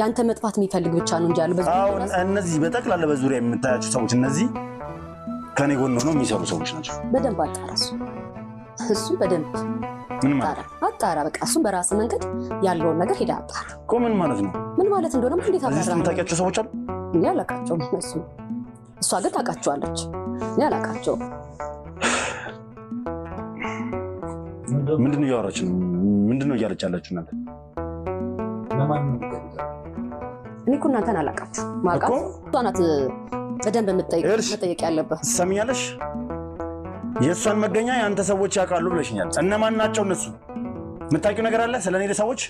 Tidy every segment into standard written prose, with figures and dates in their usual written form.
ያንተ መጥፋት የሚፈልግ ብቻ ነው እንጂ ያለ በዙሪያ አሁን እነዚህ በጠቅላላ በዙሪያ የምታያቸው ሰዎች እነዚህ ከኔ ጎን ነው የሚሰሩ ሰዎች ናቸው። በደንብ አጣራሱ እሱ በደንብ ምን ማለት አጣራ በቃ እሱ በራስ መንገድ ያለውን ነገር ሄዳ አጣራ እኮ ምን ማለት ነው ምን ማለት እንደሆነ እንዴት አጣራ እዚህ የምታውቂያቸው ሰዎች አሉ እኔ አላውቃቸውም እሷ ግን ታውቃቸዋለች እኔ አላውቃቸውም ምንድነው ያወራች ነው ምንድነው እያለች ያለችው እናንተ ለማን ነው እኔ እኮ እናንተን አላውቃችሁ ማውቃት እሷ ናት በደንብ መጠየቅ ያለበት ሰሚያለሽ የእሷን መገኛ ያንተ ሰዎች ያውቃሉ ብለሽኛል እነማን ናቸው እነሱ የምታውቂው ነገር አለ ስለኔ ሰዎች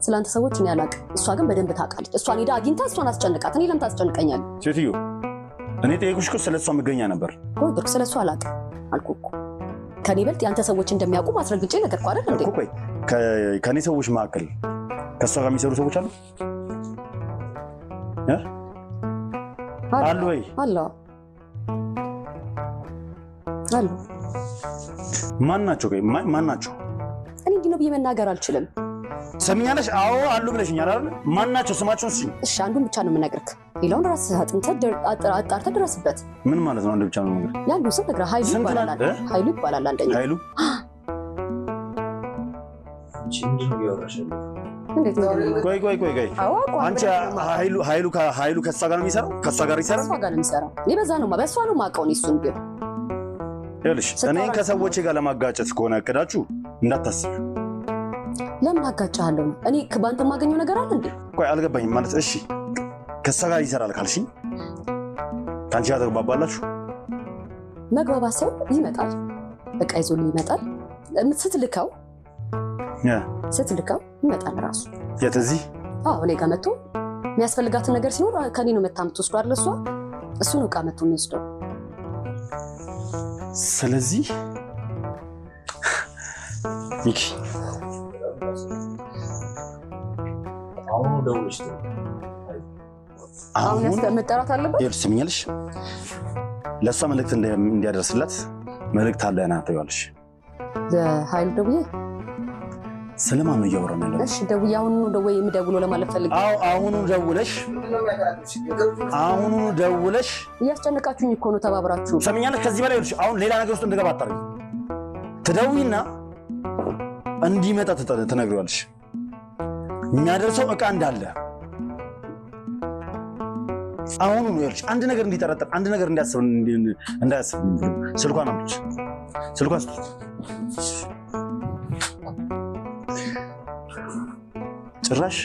ስላንተ ሰዎች እኔ አላውቅም እሷ ግን በደንብ ታውቃለች እሷን ሄዳ አግኝታ እሷን አስጨንቃት እኔ ለምን ታስጨንቀኛለህ ሴትዮ እኔ ጠየቁሽ እኮ ስለሷ መገኛ ነበር ቆይ ብርክ ስለሷ አላውቅም አልኩህ እኮ ከኔ በልጥ ያንተ ሰዎች እንደሚያውቁ ማስረግጬ ነገር እኮ አይደል እንዴ ቆይ ከኔ ሰዎች መካከል ከሷ ጋር የሚሰሩ ሰዎች አሉ አሉ ወይ አሉ ማን ናቸው ማን ናቸው እኔ እንዲህ ነው በመናገር አልችልም ሰሚኛለሽ አዎ አሉ ብለሽኛል አይደል ማን ናቸው ስማቸውን እሺ አንዱን ብቻ ነው የምነግርህ ሌላውን ራስህ አጥንተህ አጣርተህ ድረስበት ምን ማለት ነው አንዱ ብቻ ነው ነገር ያንዱ ስም ነግራ ኃይሉ ይባላል አንደኛ ኃይሉ እንዴ ነው ያወራሽው እንዴት ነው ቆይ አንቺ ኃይሉ ከሷ ጋር ነው የሚሰራው ከሷ ጋር ይሰራል ከሷ ጋር ነው የሚሰራው ይበዛ ነው በሷ ነው ማቀው ነው እሱን ግን ይልሽ እኔ ከሰዎች ጋር ለማጋጨት ከሆነ እቅዳችሁ እንዳታስብ ለምን አጋጫለሁ እኔ ከባንተ ማገኘው ነገር አለ እንዴ ቆይ አልገባኝም ማለት እሺ ከሷ ጋር ይሰራል ካልሽኝ ካንቺ ጋር ተግባባላችሁ መግባባት ሰው ይመጣል በቃ ይዞልኝ ይመጣል ስትልከው ይመጣል ራሱ የትዚህ እኔ ጋር መጥቶ የሚያስፈልጋትን ነገር ሲኖር ከኔ ነው መታምት ወስዶ አይደል እሱ ነው ዕቃ መጥቶ የሚወስደው ስለዚህ ሚኪ አሁን ደውልሽ አሁን መጠራት አለበት ይልስምኛልሽ ለሷ መልእክት እንዲያደርስላት መልእክት አለ እናንተዋልሽ ለኃይል ደውዬ ስለማን ነው እያወራን ያለው እሺ ደውዬ አሁን ነው ደውዬ የምደውለው ለማለት ፈልጌ አሁን ደውለሽ እያስጨነቃችሁኝ እኮ ነው ተባብራችሁ ሰምኛለሽ ከዚህ በላይ ይልሽ አሁን ሌላ ነገር ውስጥ እንደገባ አታርጊ ትደውይና እንዲመጣ ትነግሪዋለሽ የሚያደርሰው ዕቃ እንዳለ አሁን ነው ይልሽ አንድ ነገር እንዲጠረጠር አንድ ነገር እንዳያስብ ስልኳን አምጪ ስልኳን ጭራሽ